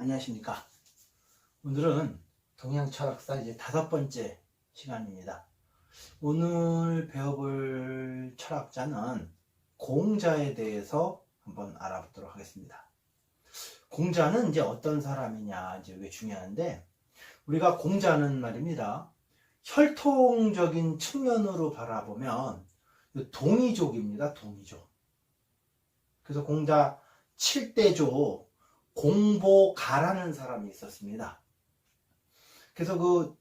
안녕하십니까. 오늘은 동양철학사 이제 5번째 시간입니다. 오늘 배워볼 철학자는 공자에 대해서 한번 알아보도록 하겠습니다. 공자는 이제 어떤 사람이냐, 이제 왜 중요한데, 우리가 공자는 말입니다. 혈통적인 측면으로 바라보면 동이족입니다. 동이족. 그래서 공자 7대조 공보가라는 사람이 있었습니다. 그래서 그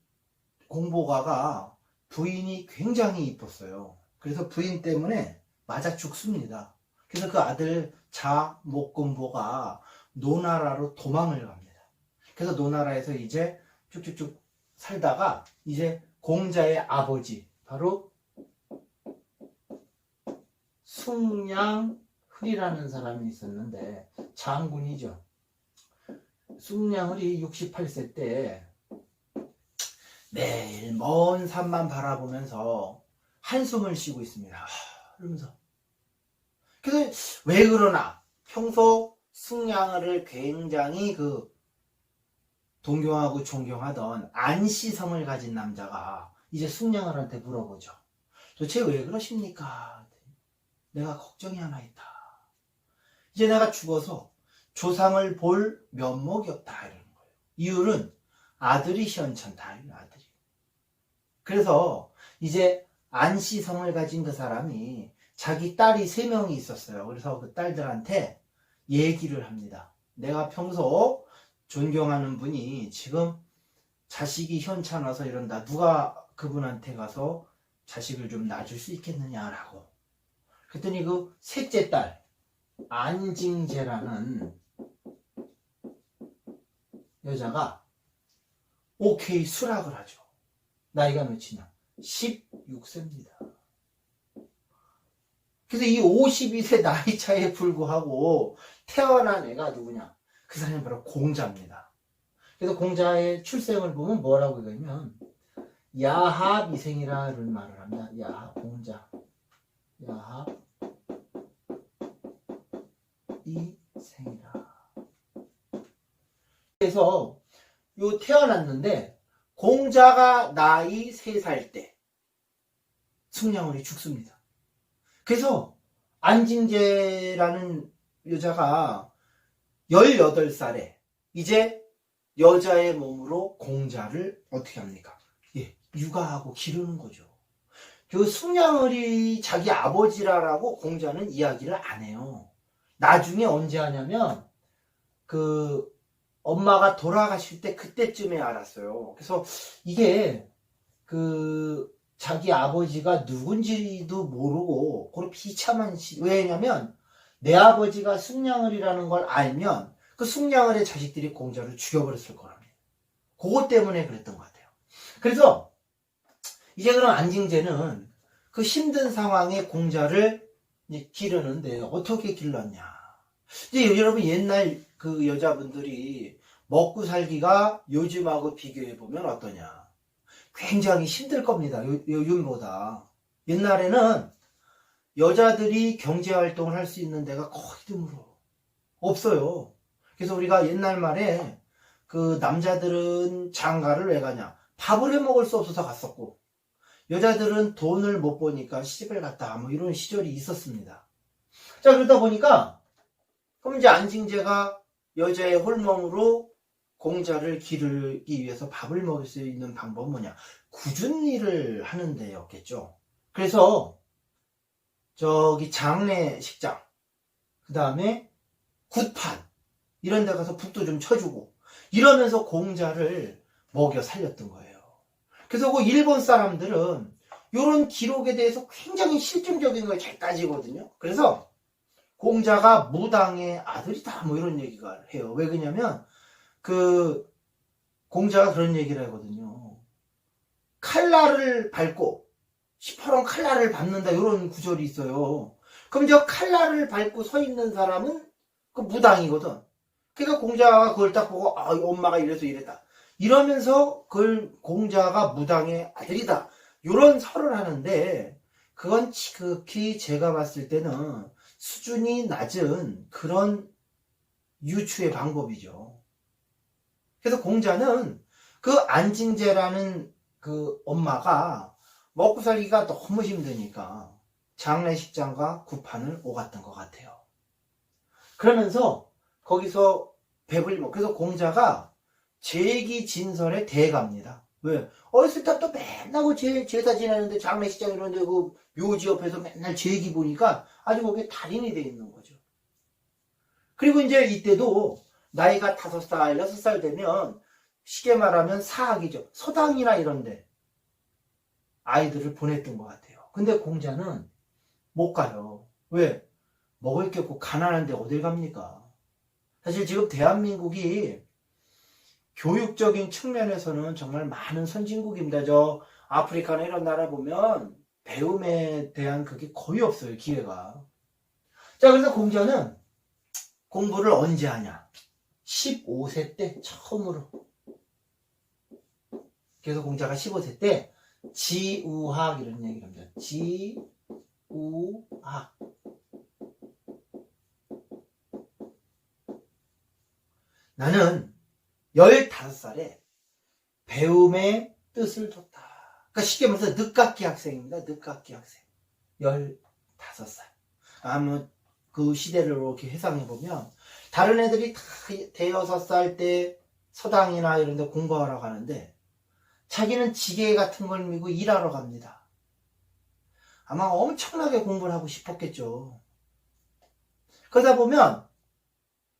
공보가가 부인이 굉장히 이뻤어요. 그래서 부인 때문에 맞아 죽습니다. 그래서 그 아들 자목공보가 노나라로 도망을 갑니다. 그래서 노나라에서 이제 쭉쭉쭉 살다가 이제 공자의 아버지 바로 숭냥흐리라는 사람이 있었는데 장군이죠. 숭냥흐리 68세 때 매일 먼 산만 바라보면서 한숨을 쉬고 있습니다. 이러면서. 그래서 왜 그러나 평소 숭냥을 굉장히 동경하고 존경하던 안시성을 가진 남자가 이제 숭냥을한테 물어보죠. 도대체 왜 그러십니까? 내가 걱정이 하나 있다. 이제 내가 죽어서 조상을 볼 면목이 없다 이러는 거예요. 이유는 아들이 시원찮다. 아들이. 그래서 이제 안시성을 가진 그 사람이 자기 딸이 3명이 있었어요. 그래서 그 딸들한테 얘기를 합니다. 내가 평소 존경하는 분이 지금 자식이 현찮아서 이런다. 누가 그분한테 가서 자식을 좀 낳아줄 수 있겠느냐라고. 그랬더니 그 셋째 딸 안징제라는 여자가 오케이 수락을 하죠. 나이가 몇이냐? 16세입니다. 그래서 이 52세 나이 차에 불구하고 태어난 애가 누구냐? 그 사람이 바로 공자입니다. 그래서 공자의 출생을 보면 뭐라고 그러냐면 야합이생이라는 말을 합니다. 야합, 공자. 야합 이생이라. 그래서 태어났는데 공자가 나이 3살 때 숭냥을이 죽습니다. 그래서 안징제라는 여자가 18살에 이제 여자의 몸으로 공자를 어떻게 합니까? 육아하고 기르는 거죠. 그 숭냥을이 자기 아버지라고 공자는 이야기를 안 해요. 나중에 언제 하냐면 엄마가 돌아가실 때 그때쯤에 알았어요. 그래서 이게 자기 아버지가 누군지도 모르고 그런 비참한 왜냐면 내 아버지가 숭냥을이라는 걸 알면 그 숭냥을의 자식들이 공자를 죽여버렸을 거랍니다. 그것 때문에 그랬던 것 같아요. 그래서 이제 그럼 안징제는 그 힘든 상황에 공자를 이제 기르는데 어떻게 길렀냐. 이제 여러분 옛날 그 여자분들이 먹고 살기가 요즘하고 비교해보면 어떠냐. 굉장히 힘들 겁니다. 요즘보다. 옛날에는 여자들이 경제활동을 할 수 있는 데가 거의 드물어. 없어요. 그래서 우리가 옛날 말에 그 남자들은 장가를 왜 가냐. 밥을 해 먹을 수 없어서 갔었고 여자들은 돈을 못 버니까 시집을 갔다 뭐 이런 시절이 있었습니다. 자, 그러다 보니까 그럼 이제 안징제가 여자의 홀몸으로 공자를 기르기 위해서 밥을 먹을 수 있는 방법은 뭐냐? 굳은 일을 하는 데였겠죠. 그래서 장례식장, 그 다음에 굿판 이런 데 가서 북도 좀 쳐주고 이러면서 공자를 먹여 살렸던 거예요. 그래서 그 일본 사람들은 이런 기록에 대해서 굉장히 실증적인 걸 잘 따지거든요. 그래서 공자가 무당의 아들이다 뭐 이런 얘기가 해요. 왜 그러냐면 공자가 그런 얘기를 하거든요. 칼날을 밟고 시퍼런 칼날을 밟는다 이런 구절이 있어요. 그럼 저 칼날을 밟고 서 있는 사람은 그 무당이거든. 그러니까 공자가 그걸 딱 보고 엄마가 이래서 이랬다. 이러면서 그걸 공자가 무당의 아들이다. 이런 설을 하는데 그건 지극히 제가 봤을 때는 수준이 낮은 그런 유추의 방법이죠. 그래서 공자는 그 안징제라는 그 엄마가 먹고 살기가 너무 힘드니까 장례식장과 구판을 오갔던 것 같아요. 그러면서 거기서 배불리 먹고, 그래서 공자가 제기진설의 대가입니다. 왜? 어렸을 때부터 맨날 그 제사 지내는데 장례식장 이런 데 그 묘지 옆에서 맨날 제기 보니까 아주 거기에 달인이 돼 있는 거죠. 그리고 이제 이때도 나이가 5살, 6살 되면 쉽게 말하면 사학이죠. 서당이나 이런 데 아이들을 보냈던 것 같아요. 근데 공자는 못 가요. 왜? 먹을 게 없고 가난한데 어딜 갑니까? 사실 지금 대한민국이 교육적인 측면에서는 정말 많은 선진국입니다. 저 아프리카나 이런 나라 보면 배움에 대한 그게 거의 없어요, 기회가. 자, 그래서 공자는 공부를 언제 하냐? 15세 때 처음으로. 그래서 공자가 15세 때 지우학 이런 얘기를 합니다. 지우학. 나는 15살에 배움의 뜻을 뒀다. 그러니까 쉽게 말해서 늦깎이 학생입니다. 늦깎이 학생. 15살. 아무 그 시대를 이렇게 회상해보면 다른 애들이 다 대여섯 살 때 서당이나 이런 데 공부하러 가는데 자기는 지게 같은 걸 미고 일하러 갑니다. 아마 엄청나게 공부를 하고 싶었겠죠. 그러다 보면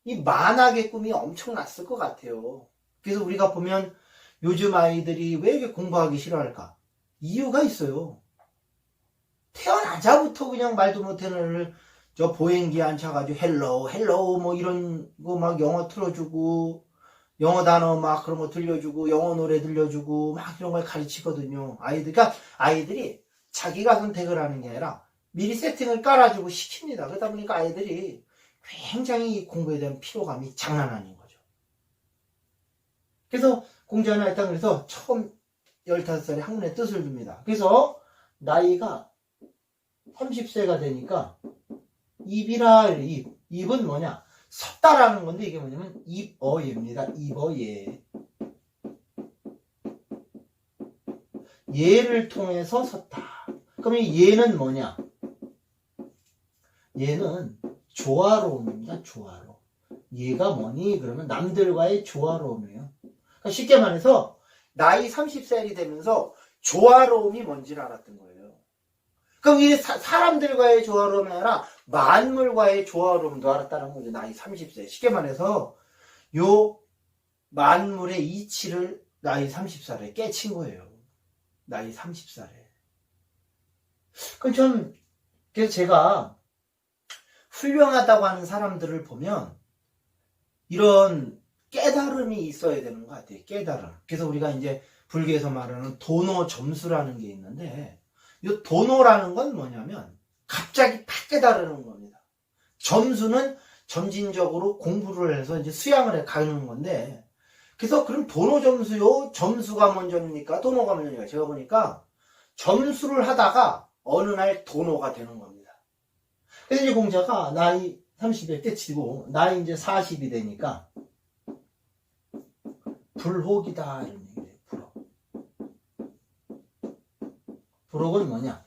이 만학의 꿈이 엄청났을 것 같아요. 그래서 우리가 보면 요즘 아이들이 왜 이렇게 공부하기 싫어할까? 이유가 있어요. 태어나자부터 그냥 말도 못하는 애를 저 보행기에 앉혀가지고 헬로우 뭐 이런 거 막 영어 틀어주고 영어 단어 막 그런 거 들려주고 영어 노래 들려주고 막 이런 걸 가르치거든요. 그러니까 아이들이 자기가 선택을 하는 게 아니라 미리 세팅을 깔아주고 시킵니다. 그러다 보니까 아이들이 굉장히 공부에 대한 피로감이 장난 아닌 거죠. 그래서 공자는 하여튼 그래서 처음 15살에 학문의 뜻을 둡니다. 그래서 나이가 30세가 되니까 입이라 입은 뭐냐? 섰다라는 건데 이게 뭐냐면 입어예입니다. 입어예. 예를 통해서 섰다. 그럼 이 예는 뭐냐? 예는 조화로움입니다. 조화로움. 얘가 뭐니? 그러면 남들과의 조화로움이에요. 그러니까 쉽게 말해서 나이 30살이 되면서 조화로움이 뭔지를 알았던 거예요. 그럼 이 사람들과의 조화로움이 아니라 만물과의 조화로움도 알았다는 거죠. 나이 30세. 쉽게 말해서 요 만물의 이치를 나이 30살에 깨친 거예요. 나이 30살에. 그럼 그래서 제가 훌륭하다고 하는 사람들을 보면 이런 깨달음이 있어야 되는 것 같아요. 깨달음. 그래서 우리가 이제 불교에서 말하는 도노 점수라는 게 있는데 이 도노라는 건 뭐냐면 갑자기 팍 깨달으는 겁니다. 점수는 점진적으로 공부를 해서 이제 수양을 해 가는 건데 그래서 그럼 도노 점수요? 점수가 먼저입니까? 도노가 먼저입니까? 제가 보니까 점수를 하다가 어느 날 도노가 되는 겁니다. 그래서 이제 공자가 나이 30일 때 치고 나이 이제 40이 되니까 불혹이다 이런 얘기를 해요. 불혹. 불혹은 뭐냐?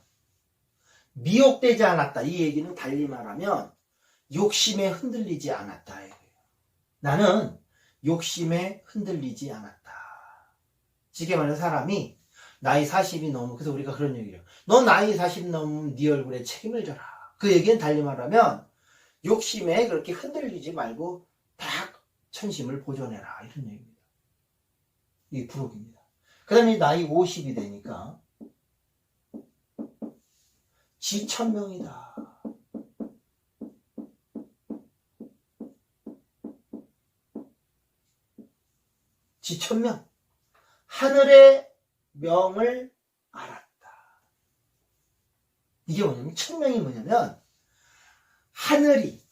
미혹되지 않았다. 이 얘기는 달리 말하면 욕심에 흔들리지 않았다. 나는 욕심에 흔들리지 않았다. 쉽게 말해서 사람이 나이 40이 넘으면 그래서 우리가 그런 얘기를 해요. 너 나이 40 넘으면 네 얼굴에 책임을 져라. 그 얘기는 달리 말하면 욕심에 그렇게 흔들리지 말고 딱 천심을 보존해라. 이런 얘기입니다. 이게 불혹입니다. 그 다음에 나이 50이 되니까 지천명이다. 지천명. 하늘의 명을 알았다. 이게 뭐냐면 천명이 뭐냐면 하늘이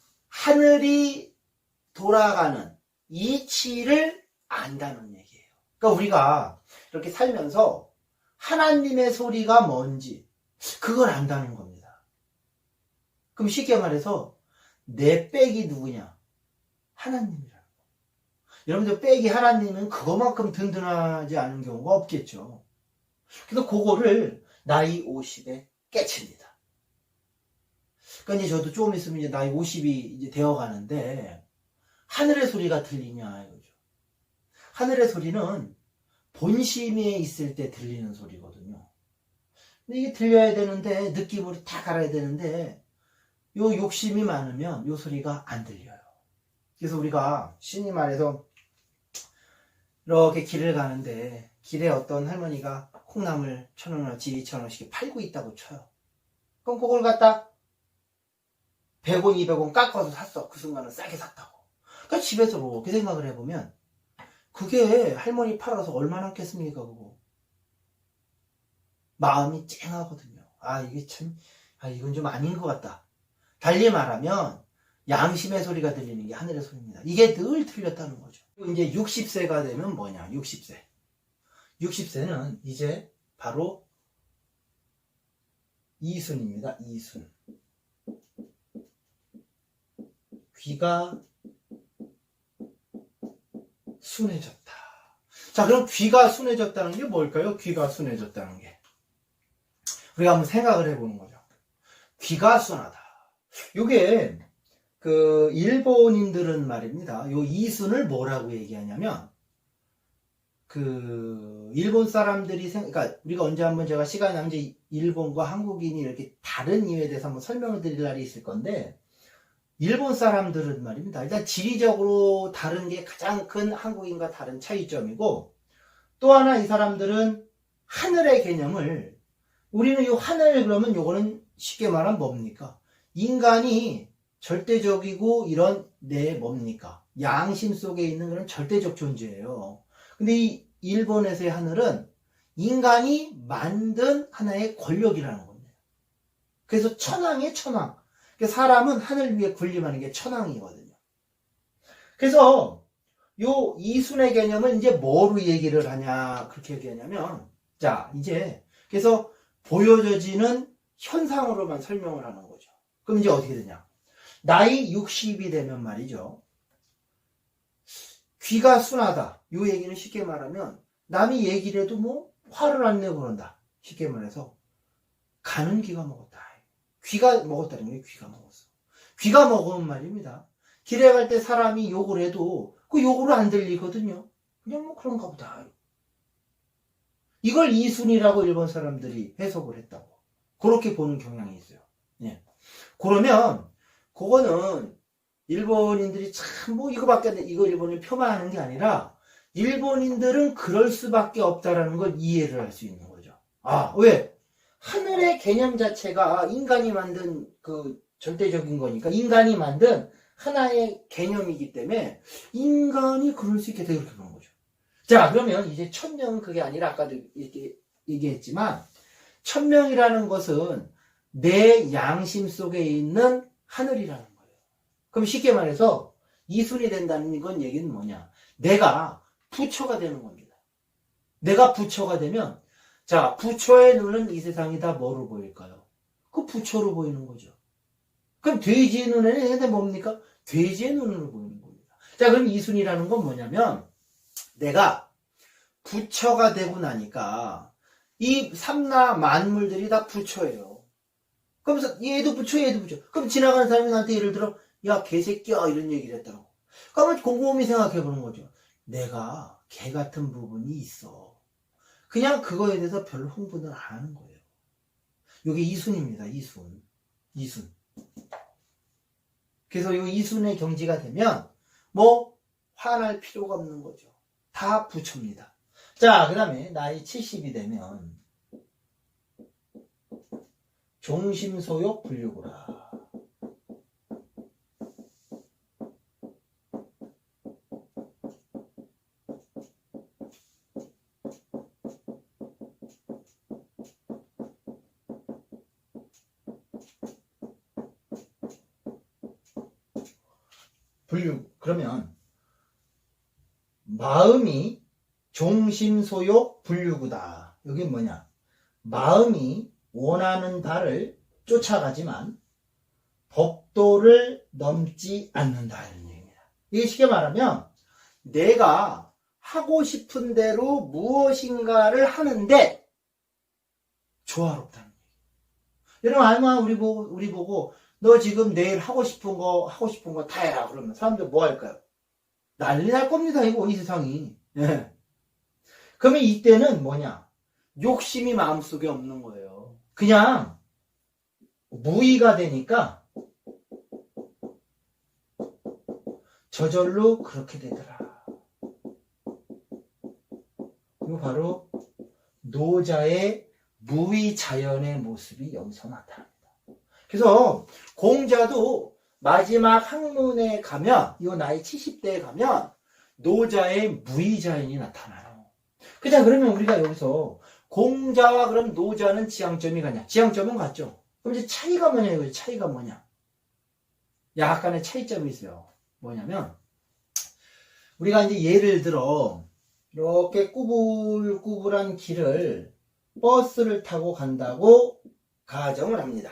돌아가는 이치를 안다는 얘기예요. 그러니까 우리가 이렇게 살면서 하나님의 소리가 뭔지 그걸 안다는 겁니다. 그럼 쉽게 말해서 내 백이 누구냐? 하나님이라고. 여러분들 빼기 하나님은 그거만큼 든든하지 않은 경우가 없겠죠. 그래서 그거를 나이 50에 깨칩니다. 그러니까 이제 저도 조금 있으면 이제 나이 50이 이제 되어 가는데 하늘의 소리가 들리냐 이거죠. 하늘의 소리는 본심에 있을 때 들리는 소리거든요. 근데 이게 들려야 되는데 느낌으로 다 갈아야 되는데 요 욕심이 많으면 요 소리가 안 들려요. 그래서 우리가 신이 말해서 이렇게 길을 가는데 길에 어떤 할머니가 콩나물 1,000원어치 2,000원씩 팔고 있다고 쳐요. 그럼 그걸 갖다 100원 200원 깎아서 샀어. 그 순간은 싸게 샀다고. 그러니까 집에서 그렇게 생각을 해보면 그게 할머니 팔아서 얼마나 했겠습니까 그거. 마음이 쨍하거든요. 아 이게 참 이건 좀 아닌 것 같다. 달리 말하면 양심의 소리가 들리는 게 하늘의 소리입니다. 이게 늘 틀렸다는 거죠. 이제 60세가 되면 뭐냐 60세 60세는 이제 바로 이순입니다. 이순. 귀가 순해졌다. 자, 그럼 귀가 순해졌다는 게 뭘까요? 귀가 순해졌다는 게. 우리가 한번 생각을 해보는 거죠. 귀가 순하다. 요게, 일본인들은 말입니다. 요 이순을 뭐라고 얘기하냐면, 일본 사람들이 그러니까 우리가 언제 한번 제가 시간이 나면 이제 일본과 한국인이 이렇게 다른 이유에 대해서 한번 설명을 드릴 날이 있을 건데, 일본 사람들은 말입니다. 일단 지리적으로 다른 게 가장 큰 한국인과 다른 차이점이고, 또 하나 이 사람들은 하늘의 개념을, 우리는 이 하늘 그러면 요거는 쉽게 말하면 뭡니까? 인간이 절대적이고 이런 뭡니까? 양심 속에 있는 그런 절대적 존재예요. 근데 이 일본에서의 하늘은 인간이 만든 하나의 권력이라는 겁니다. 그래서 천왕의 천왕. 사람은 하늘 위에 군림하는 게 천왕이거든요. 그래서 요 이순의 개념은 이제 뭐로 얘기를 하냐 그렇게 얘기하냐면 자 이제 그래서 보여져지는 현상으로만 설명을 하는 거죠. 그럼 이제 어떻게 되냐 나이 60이 되면 말이죠 귀가 순하다 요 얘기는 쉽게 말하면 남이 얘기를 해도 뭐 화를 안 내고 그런다 쉽게 말해서 가는 귀가 먹었다. 귀가 먹었다는 거예요. 귀가 먹었어. 귀가 먹으면 말입니다. 길에 갈 때 사람이 욕을 해도 그 욕으로 안 들리거든요. 그냥 뭐 그런가 보다. 이걸 이순이라고 일본 사람들이 해석을 했다고. 그렇게 보는 경향이 있어요. 예. 그러면 그거는 일본인들이 참 뭐 이거 일본을 폄하하는 게 아니라 일본인들은 그럴 수밖에 없다라는 걸 이해를 할 수 있는 거죠. 아, 왜? 하늘의 개념 자체가 인간이 만든 절대적인 거니까 인간이 만든 하나의 개념이기 때문에 인간이 그럴 수 있겠다 이렇게 보는 거죠. 자 그러면 이제 천명은 그게 아니라 아까도 이렇게 얘기했지만 천명이라는 것은 내 양심 속에 있는 하늘이라는 거예요. 그럼 쉽게 말해서 이순이 된다는 건 얘기는 뭐냐 내가 부처가 되는 겁니다. 내가 부처가 되면 자, 부처의 눈은 이 세상이 다 뭐로 보일까요? 그 부처로 보이는 거죠. 그럼 돼지의 눈에는 뭡니까? 돼지의 눈으로 보이는 겁니다. 자, 그럼 이순이라는 건 뭐냐면 내가 부처가 되고 나니까 이 삼라 만물들이 다 부처예요. 그러면서 얘도 부처, 얘도 부처. 그럼 지나가는 사람이 나한테 예를 들어 야, 개새끼야 이런 얘기를 했다고. 그러면 곰곰이 생각해 보는 거죠. 내가 개 같은 부분이 있어. 그냥 그거에 대해서 별로 흥분을 안 하는 거예요. 이게 이순입니다. 이순. 그래서 이 이순의 경지가 되면 뭐 화날 필요가 없는 거죠. 다 부처입니다. 자, 그 다음에 나이 70이 되면 종심소욕 불류구라. 그러면 마음이 종심소욕 불류구다. 여기 뭐냐? 마음이 원하는 바를 쫓아가지만 법도를 넘지 않는다. 이런 얘기입니다. 이게 쉽게 말하면 내가 하고 싶은 대로 무엇인가를 하는데 조화롭다는 얘기예요. 여러분, 아마 우리 보고 너 지금 내일 하고 싶은 거 다 해라 그러면 사람들 뭐 할까요? 난리 날 겁니다. 이거 이 세상이. 예. 그러면 이때는 뭐냐? 욕심이 마음속에 없는 거예요. 그냥 무의가 되니까 저절로 그렇게 되더라. 이거 바로 노자의 무의자연의 모습이 여기서 나타납니다. 그래서 공자도 마지막 학문에 가면, 이 나이 70대에 가면 노자의 무의자연이 나타나요. 그냥 그러면 우리가 여기서 공자와 그럼 노자는 지향점이 같냐? 지향점은 같죠. 그럼 이제 차이가 뭐냐 이거지. 차이가 뭐냐? 약간의 차이점이 있어요. 뭐냐면 우리가 이제 예를 들어 이렇게 꾸불꾸불한 길을 버스를 타고 간다고 가정을 합니다.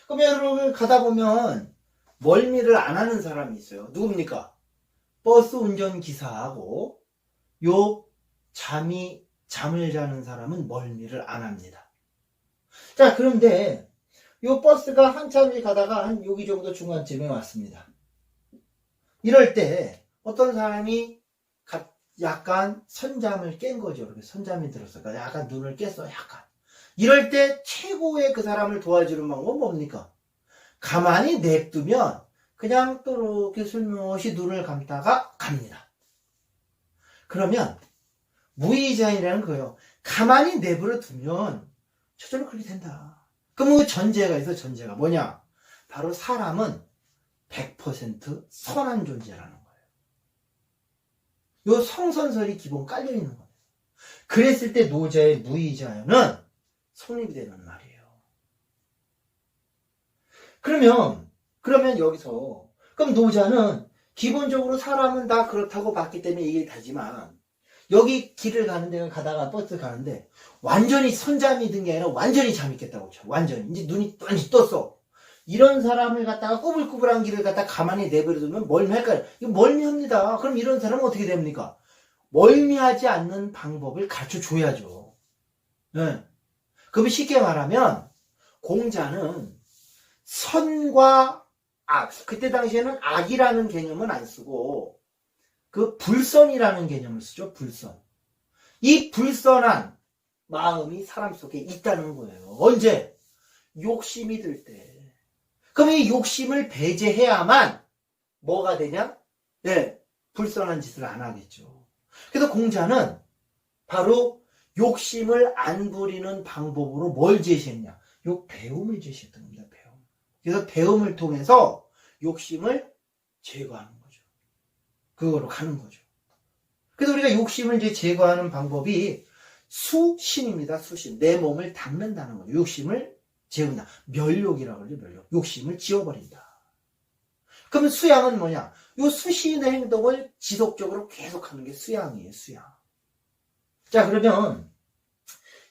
그럼 여러분 가다 보면 멀미를 안 하는 사람이 있어요. 누굽니까? 버스 운전기사하고 요 잠을 자는 사람은 멀미를 안 합니다. 자, 그런데 요 버스가 한참을 가다가 한 여기 정도 중간쯤에 왔습니다. 이럴 때 어떤 사람이 약간 선잠을 깬 거죠. 이렇게 선잠이 들었어. 그러니까 약간 눈을 깼어. 약간. 이럴 때 최고의 그 사람을 도와주는 방법은 뭡니까? 가만히 냅두면 그냥 또 이렇게 슬며시 눈을 감다가 갑니다. 그러면 무의자연이라는 거예요. 가만히 내버려 두면 저절로 그렇게 된다. 그럼 그 전제가 있어. 전제가 뭐냐? 바로 사람은 100% 선한 존재라는 거예요. 요 성선설이 기본 깔려있는 거예요. 그랬을 때 노자의 무의자연은 성립이 되는 말이에요. 그러면 여기서 그럼 노자는 기본적으로 사람은 다 그렇다고 봤기 때문에 이게 다지만 여기 길을 가는 데가 가다가 버스 가는데 완전히 선잠이 든 게 아니라 완전히 잠이 깼다고 쳐. 완전히. 이제 눈이 완전히 떴어. 이런 사람을 갖다가 꾸불꾸불한 길을 갖다가 가만히 내버려두면 멀미할까요? 이거 멀미합니다. 그럼 이런 사람은 어떻게 됩니까? 멀미하지 않는 방법을 가르쳐 줘야죠. 네. 그럼 쉽게 말하면 공자는 선과 악, 그때 당시에는 악이라는 개념은 안 쓰고 그 불선이라는 개념을 쓰죠. 불선. 이 불선한 마음이 사람 속에 있다는 거예요. 언제? 욕심이 들 때. 그럼 이 욕심을 배제해야만 뭐가 되냐? 네, 불선한 짓을 안 하겠죠. 그래서 공자는 바로 욕심을 안 부리는 방법으로 뭘 제시했냐? 요 배움을 제시했던 겁니다. 배움. 그래서 배움을 통해서 욕심을 제거하는 거죠. 그거로 가는 거죠. 그래서 우리가 욕심을 이제 제거하는 방법이 수신입니다. 수신. 내 몸을 닦는다는 거죠. 욕심을 재운다. 멸욕이라고 그러죠. 멸욕. 욕심을 지워버린다. 그러면 수양은 뭐냐? 요 수신의 행동을 지속적으로 계속하는 게 수양이에요. 수양. 자, 그러면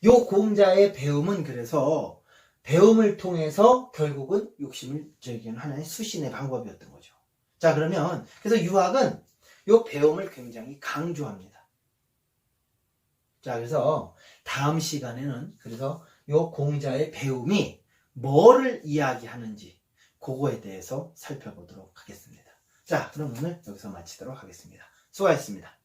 요 공자의 배움은 그래서 배움을 통해서 결국은 욕심을 제기하는 하나의 수신의 방법이었던 거죠. 자, 그러면 그래서 유학은 요 배움을 굉장히 강조합니다. 자, 그래서 다음 시간에는 그래서 요 공자의 배움이 뭐를 이야기하는지 그거에 대해서 살펴보도록 하겠습니다. 자, 그럼 오늘 여기서 마치도록 하겠습니다. 수고하셨습니다.